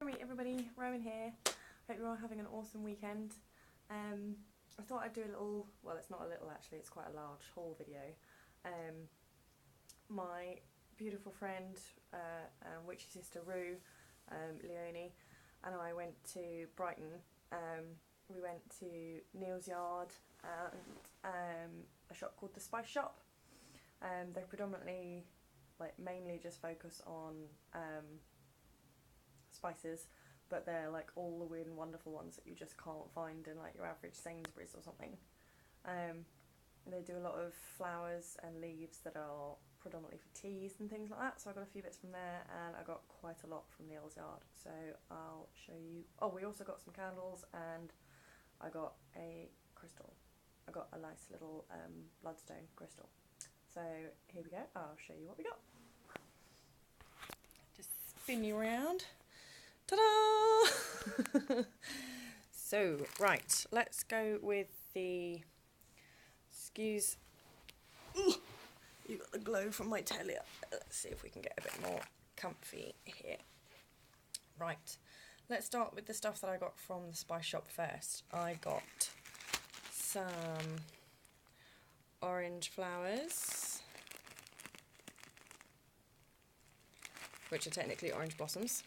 Hi everybody, Rowan here. Hope you're all having an awesome weekend. I thought I'd do a little, well it's not a little actually, it's quite a large haul video. My beautiful friend and witchy sister Rue, Leoni and I went to Brighton. We went to Neals yard and a shop called the Spice Shop. They predominantly, mainly just focus on spices, but they're like all the weird and wonderful ones that you just can't find in like your average Sainsbury's or something. They do a lot of flowers and leaves that are predominantly for teas and things like that, so I got a few bits from there and I got quite a lot from Neals yard, so I'll show you. Oh, we also got some candles and I got a crystal. I got a nice little bloodstone crystal. So here we go, I'll show you what we got. Just spin you around. Ta-da! So, right, let's go with the, excuse, you got the glow from my telly. Let's see if we can get a bit more comfy here. Right, let's start with the stuff that I got from the Spice Shop first. I got some orange flowers, which are technically orange blossoms.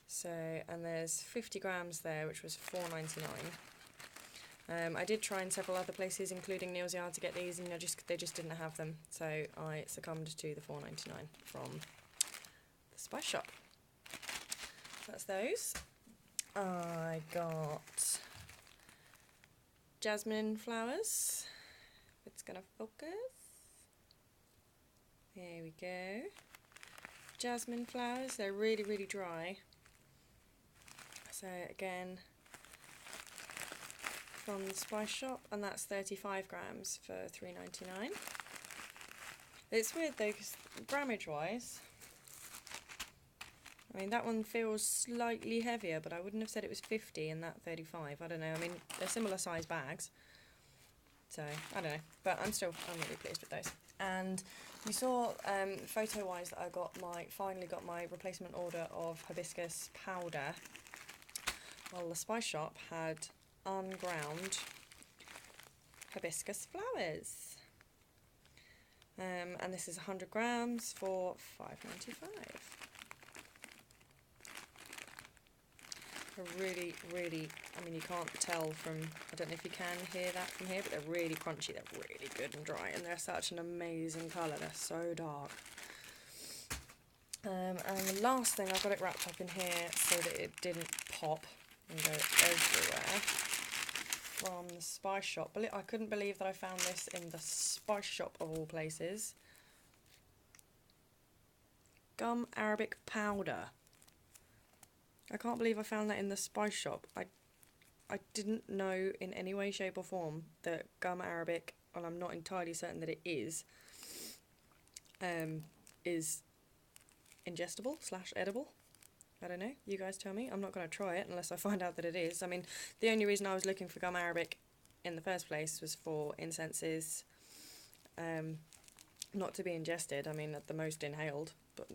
So, and there's 50 grams there, which was $4.99. I did try in several other places, including Neals Yard, to get these, and they just didn't have them. So I succumbed to the $4.99 from the Spice Shop. That's those. I got jasmine flowers. It's gonna focus. There we go. Jasmine flowers. They're really, really dry. So again, from the Spice Shop, and that's 35 grams for $3.99. It's weird though, because grammage wise, I mean that one feels slightly heavier, but I wouldn't have said it was 50 and that 35. I don't know, I mean they're similar size bags, so I don't know, but I'm really pleased with those. And you saw photo wise that I finally got my replacement order of Hibiscus Powder. Well, the Spice Shop had unground hibiscus flowers, and this is 100 grams for $5.95. They're really, really, I mean you can't tell from, I don't know if you can hear that from here, but they're really crunchy, they're really good and dry, and they're such an amazing colour, they're so dark. And the last thing, I got it wrapped up in here so that it didn't pop and go everywhere, from the Spice Shop. But I couldn't believe that I found this in the Spice Shop of all places. Gum Arabic powder. I can't believe I found that in the Spice Shop. I didn't know in any way, shape or form that gum Arabic, and I'm not entirely certain that it is ingestible / edible. I don't know, you guys tell me. I'm not going to try it unless I find out that it is. I mean, the only reason I was looking for gum Arabic in the first place was for incenses, not to be ingested, I mean at the most inhaled, but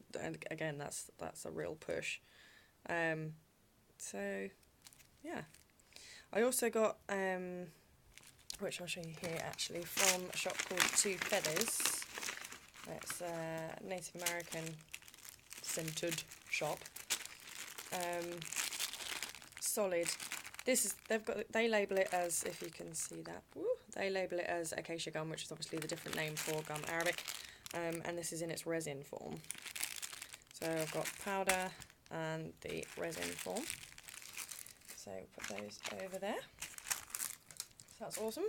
again that's a real push. So yeah, I also got, which I'll show you here actually, from a shop called Two Feathers. It's a Native American scented shop. Solid. They label it as, if you can see that, they label it as acacia gum, which is obviously the different name for gum Arabic, and this is in its resin form. So I've got powder and the resin form. So put those over there. So that's awesome.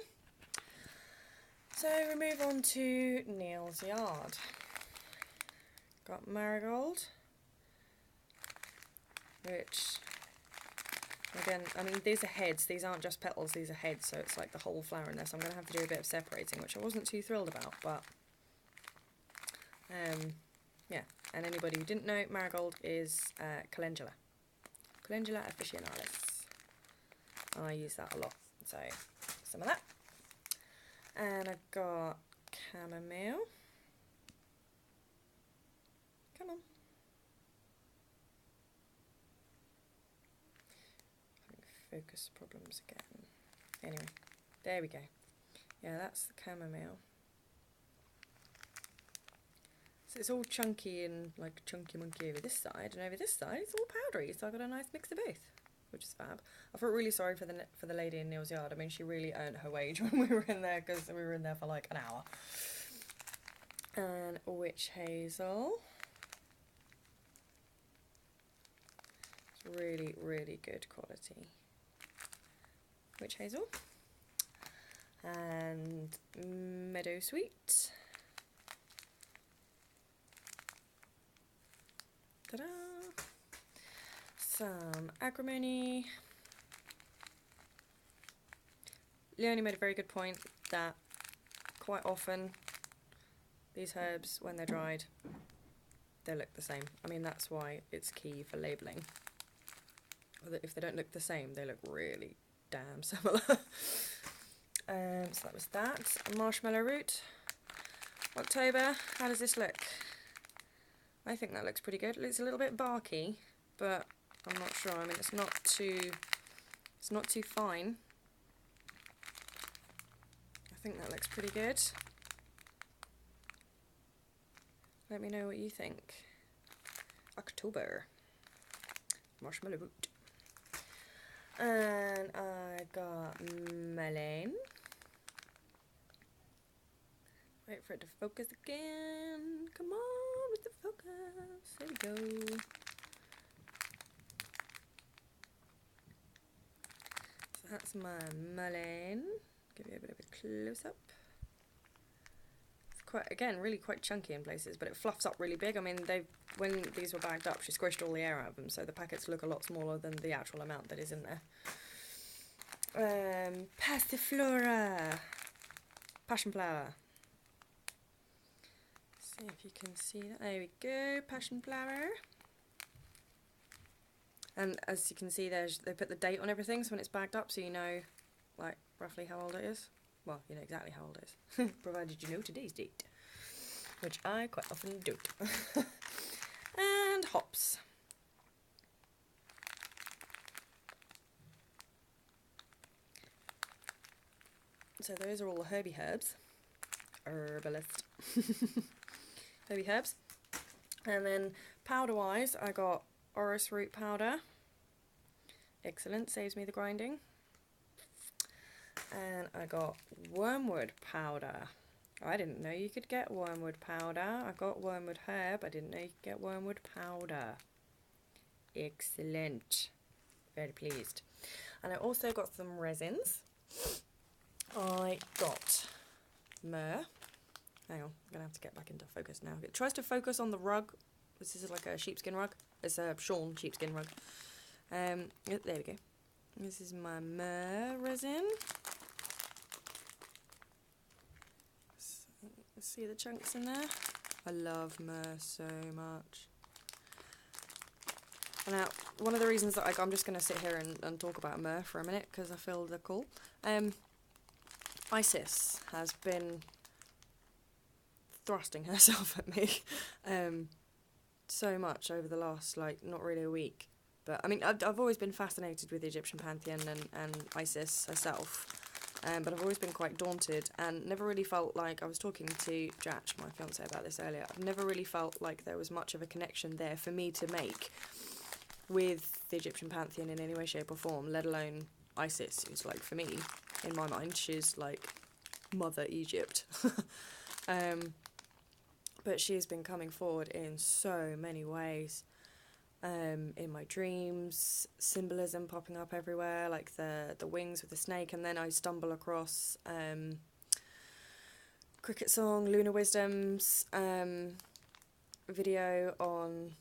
So we move on to Neals Yard. Got Marigold, which, again, I mean these are heads, these aren't just petals, these are heads, so it's like the whole flower in there, so I'm going to have to do a bit of separating, which I wasn't too thrilled about, but yeah, and anybody who didn't know, Marigold is calendula officinalis. I use that a lot, so some of that. And I've got chamomile. Come on. focus problems again. Anyway, there we go. Yeah, that's the chamomile. So it's all chunky and like chunky monkey over this side, and over this side it's all powdery, so I've got a nice mix of both, which is fab. I felt really sorry for the lady in Neals' yard. I mean, she really earned her wage when we were in there, because we were in there for like an hour. And witch hazel. It's really, really good quality. Witch hazel. And meadow sweet. Ta-da! Some agrimony. Leoni made a very good point that quite often these herbs, when they're dried, they look the same. I mean, that's why it's key for labelling. If they don't look the same, they look really damn similar. So that was that. Marshmallow root. October. How does this look? I think that looks pretty good. It's a little bit barky, but I'm not sure. I mean, it's not too fine. I think that looks pretty good. Let me know what you think. October. Marshmallow root. And I got melon. Wait for it to focus again. Come on with the focus. There we go. So that's my melon. Give you a bit of a close-up. It's quite, again, really quite chunky in places, but it fluffs up really big. I mean, when these were bagged up, she squished all the air out of them, so the packets look a lot smaller than the actual amount that is in there. Paciflora. Passion flower. See if you can see that. There we go, passion flower. And as you can see, they put the date on everything, so when it's bagged up, so you know, like, roughly how old it is. Well, you know exactly how old it is, provided you know today's date, which I quite often don't. And hops. So those are all the herby herbs. Herbalist. Herby herbs. And then powder-wise, I got orris root powder. Excellent, saves me the grinding. And I got wormwood powder. I didn't know you could get wormwood powder. I got wormwood herb. I didn't know you could get wormwood powder. Excellent. Very pleased. And I also got some resins. I got myrrh. Hang on, I'm going to have to get back into focus now. It tries to focus on the rug. This is like a sheepskin rug. It's a shawl sheepskin rug. There we go. This is my myrrh resin. See the chunks in there? I love myrrh so much. Now, one of the reasons that I'm just going to sit here and talk about myrrh for a minute, because I feel the call. Isis has been thrusting herself at me so much over the last, like, not really a week. But, I mean, I've always been fascinated with the Egyptian pantheon and Isis herself. But I've always been quite daunted and never really felt like, I was talking to Jatch, my fiance, about this earlier, I've never really felt like there was much of a connection there for me to make with the Egyptian pantheon in any way, shape or form, let alone Isis, who's like, for me, in my mind, she's like Mother Egypt. But she has been coming forward in so many ways. In my dreams, symbolism popping up everywhere, like the wings with the snake, and then I stumble across Cricket Song, Lunar Wisdom's video on,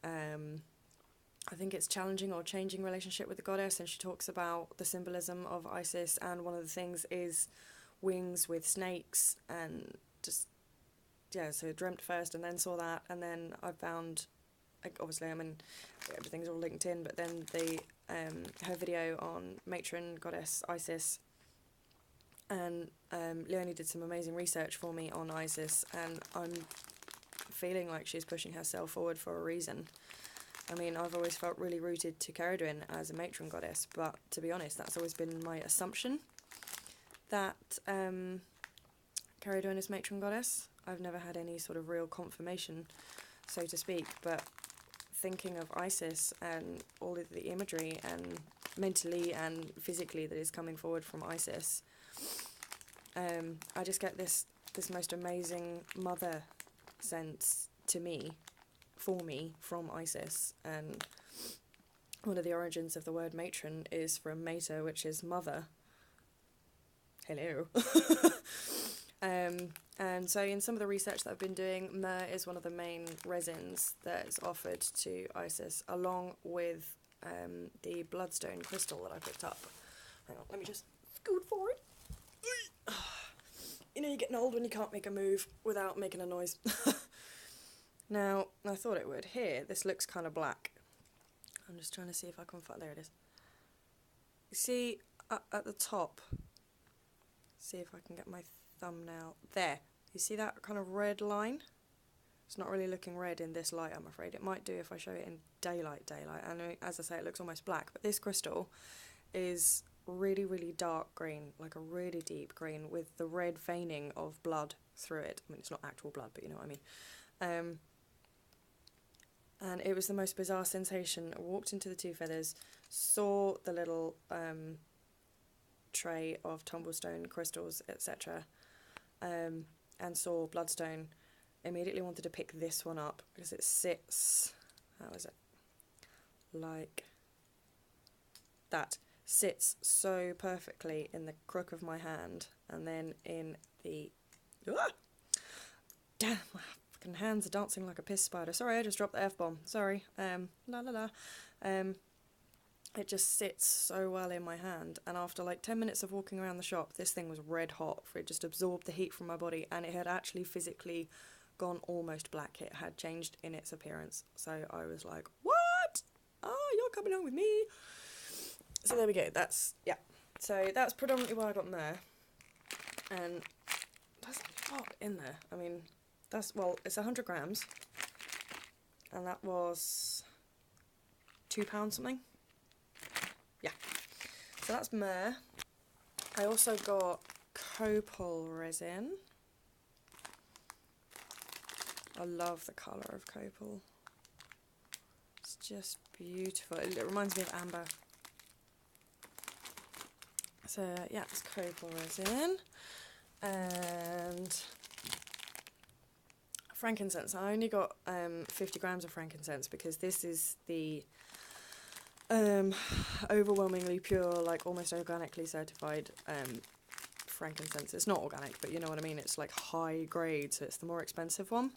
I think it's challenging or changing relationship with the goddess, and she talks about the symbolism of Isis, and one of the things is wings with snakes, and just, yeah, so I dreamt first and then saw that, and then I found, like, obviously, I mean, everything's all linked in, but then her video on matron goddess Isis, and Leoni did some amazing research for me on Isis, and I'm feeling like she's pushing herself forward for a reason. I mean, I've always felt really rooted to Ceridwen as a matron goddess, but to be honest, that's always been my assumption, that Ceridwen is matron goddess. I've never had any sort of real confirmation, so to speak, but thinking of Isis and all of the imagery and mentally and physically that is coming forward from Isis, I just get this most amazing mother sense to me, for me, from Isis. And one of the origins of the word matron is from mater, which is mother. Hello. And so in some of the research that I've been doing, myrrh is one of the main resins that's offered to Isis, along with the bloodstone crystal that I picked up. Hang on, let me just scoot forward. You know, you're getting old when you can't make a move without making a noise. Now, I thought it would. Here, this looks kind of black. I'm just trying to see if I can find... There it is. You see, at the top, see if I can get my thumbnail. There. You see that kind of red line? It's not really looking red in this light, I'm afraid. It might do if I show it in daylight. And as I say, it looks almost black. But this crystal is really, really dark green, like a really deep green, with the red veining of blood through it. I mean, it's not actual blood, but you know what I mean. And it was the most bizarre sensation. I walked into the Two Feathers, saw the little tray of tumblestone crystals, etc., and saw bloodstone. Immediately wanted to pick this one up because it sits, how is it, like that, sits so perfectly in the crook of my hand, and then in the, damn, my fucking hands are dancing like a piss spider. Sorry, I just dropped the F-bomb, sorry, la la la. It just sits so well in my hand, and after like 10 minutes of walking around the shop, this thing was red hot, for it just absorbed the heat from my body, and it had actually physically gone almost black. It had changed in its appearance. So I was like, what? Oh, you're coming on with me. So there we go. That's, yeah. So that's predominantly why I got myrrh. And there's a lot in there. I mean, that's, well, it's 100 grams. And that was £2 something. Yeah. So that's myrrh. I also got Copal resin. I love the colour of Copal. It's just beautiful. It reminds me of amber. So yeah, it's Copal resin. And frankincense. I only got 50 grams of frankincense because this is the overwhelmingly pure, like almost organically certified frankincense. It's not organic, but you know what I mean. It's like high grade, so it's the more expensive one.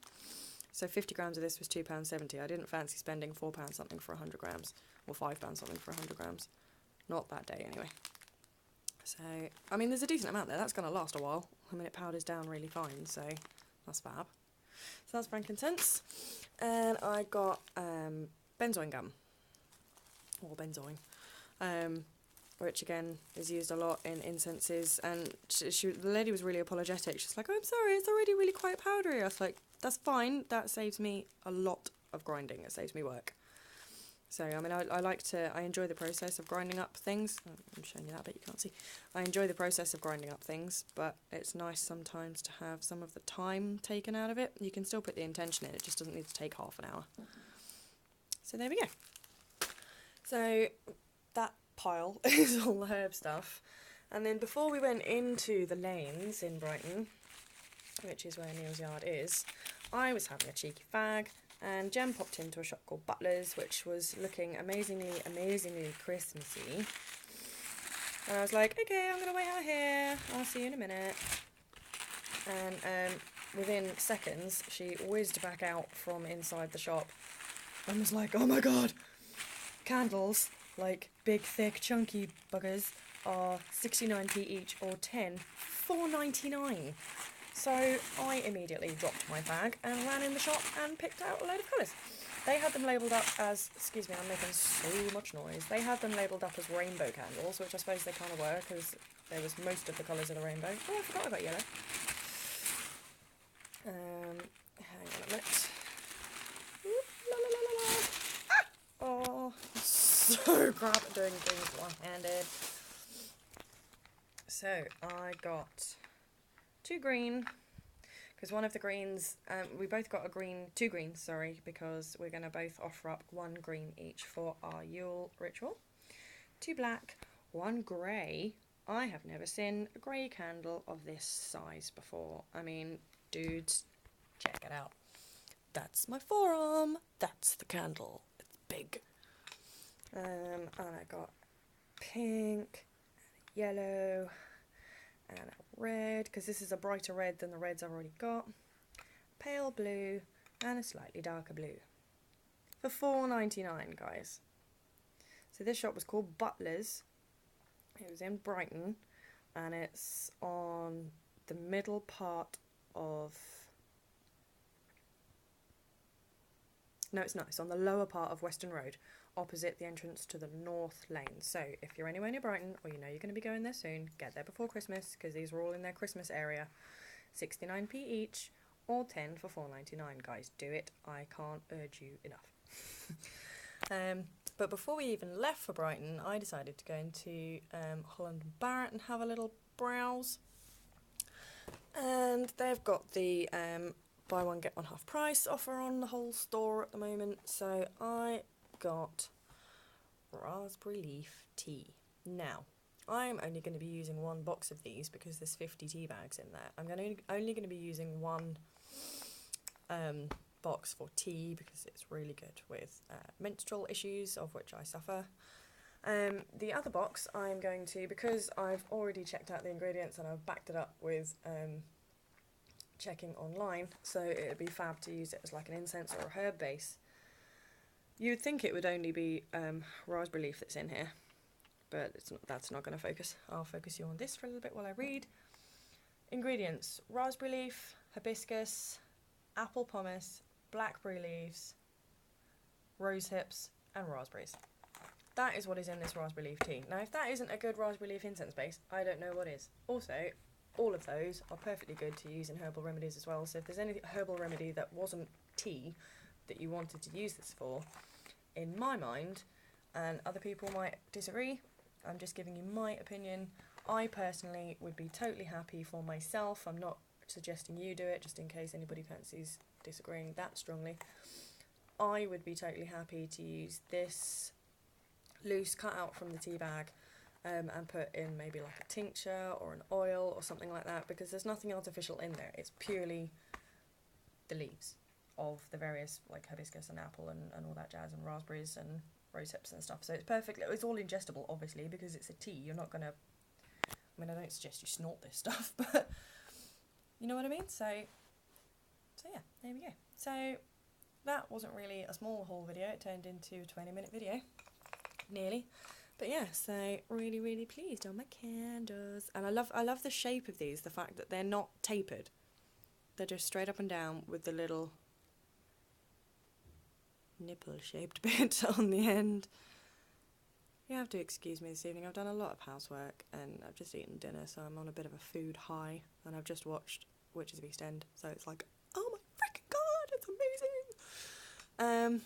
So 50 grams of this was £2.70. I didn't fancy spending £4 something for 100 grams, or £5 something for 100 grams. Not that day, anyway. So, I mean, there's a decent amount there. That's going to last a while. I mean, it powders down really fine, so that's fab. So that's frankincense. And I got benzoin gum, or benzoin, which again is used a lot in incenses. And the lady was really apologetic. She's like, oh, I'm sorry, it's already really quite powdery. I was like, that's fine, that saves me a lot of grinding, it saves me work. So, I mean, I enjoy the process of grinding up things. I'm showing you that, but you can't see. I enjoy the process of grinding up things, but it's nice sometimes to have some of the time taken out of it. You can still put the intention in, it just doesn't need to take half an hour. So there we go. So that pile is all the herb stuff. And then before we went into the lanes in Brighton, which is where Neal's yard is, I was having a cheeky fag, and Jem popped into a shop called Butler's, which was looking amazingly Christmassy. And I was like, okay, I'm going to wait out here, I'll see you in a minute. And within seconds, she whizzed back out from inside the shop and was like, oh my god, candles, like big, thick, chunky buggers, are 69p each, or 10, $4.99. So I immediately dropped my bag and ran in the shop and picked out a load of colours. They had them labelled up as, excuse me, I'm making so much noise. They had them labelled up as rainbow candles, which I suppose they kind of were, because there was most of the colours of the rainbow. Oh, I forgot about yellow. Hang on a minute. Oop, la la la la la. Ah! so crap at doing things one-handed. So I got 2 green, because one of the greens, we both got 2 greens, sorry, because we're going to both offer up 1 green each for our Yule ritual. 2 black, 1 grey. I have never seen a grey candle of this size before. I mean, dudes, check it out. That's my forearm. That's the candle. It's big. And I got pink, yellow, and a red, because this is a brighter red than the reds I've already got. Pale blue and a slightly darker blue. For $4.99, guys. So this shop was called Butler's. It was in Brighton, and it's on the middle part of... No, it's not. It's on the lower part of Western Road, opposite the entrance to the North Lane. So if you're anywhere near Brighton, or you know you're going to be going there soon, get there before Christmas, because these are all in their Christmas area. 69p each, or 10 for $4.99. Guys, do it. I can't urge you enough. But before we even left for Brighton, I decided to go into Holland & Barrett and have a little browse. And they've got the buy one get one half price offer on the whole store at the moment. So I got raspberry leaf tea. Now, I'm only going to be using 1 box of these because there's 50 tea bags in there. I'm only going to be using 1 box for tea because it's really good with menstrual issues, of which I suffer. The other box I'm going to, because I've already checked out the ingredients and I've backed it up with checking online, so it would be fab to use it as like an incense or a herb base. You'd think it would only be raspberry leaf that's in here, but it's not. That's not going to focus. I'll focus you on this for a little bit while I read. Ingredients: raspberry leaf, hibiscus, apple pomace, blackberry leaves, rose hips, and raspberries. That is what is in this raspberry leaf tea. Now, if that isn't a good raspberry leaf incense base, I don't know what is. Also, all of those are perfectly good to use in herbal remedies as well. So if there's any herbal remedy that wasn't tea that you wanted to use this for, in my mind, and other people might disagree, I'm just giving you my opinion. I personally would be totally happy for myself. I'm not suggesting you do it, just in case anybody fancies disagreeing that strongly. I would be totally happy to use this loose, cut out from the tea bag, and put in maybe like a tincture or an oil or something like that, because there's nothing artificial in there. It's purely the leaves of the various, like hibiscus and apple and all that jazz, and raspberries and rose hips and stuff. So it's perfectly, it's all ingestible, obviously, because it's a tea. You're not going to, I mean, I don't suggest you snort this stuff, but you know what I mean? So yeah, there we go. So that wasn't really a small haul video. It turned into a 20-minute video, nearly. But yeah, so really, really pleased on my candles. And I love the shape of these, the fact that they're not tapered. They're just straight up and down with the little nipple-shaped bit on the end. You have to excuse me this evening. I've done a lot of housework and I've just eaten dinner, so I'm on a bit of a food high. And I've just watched Witches of East End, so it's like, oh my freaking god, it's amazing!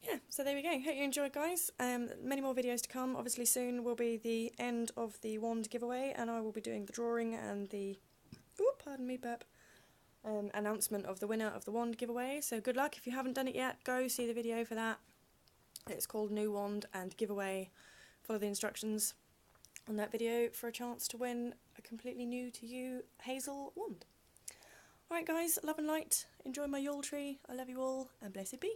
Yeah, so there we go. Hope you enjoyed, guys. Many more videos to come. Obviously soon will be the end of the wand giveaway, and I will be doing the drawing and the, pardon me, burp, announcement of the winner of the wand giveaway. So good luck. If you haven't done it yet, go see the video for that. It's called New Wand and Giveaway. Follow the instructions on that video for a chance to win a completely new to you Hazel wand. Alright guys, love and light. Enjoy my Yule tree. I love you all, and blessed be.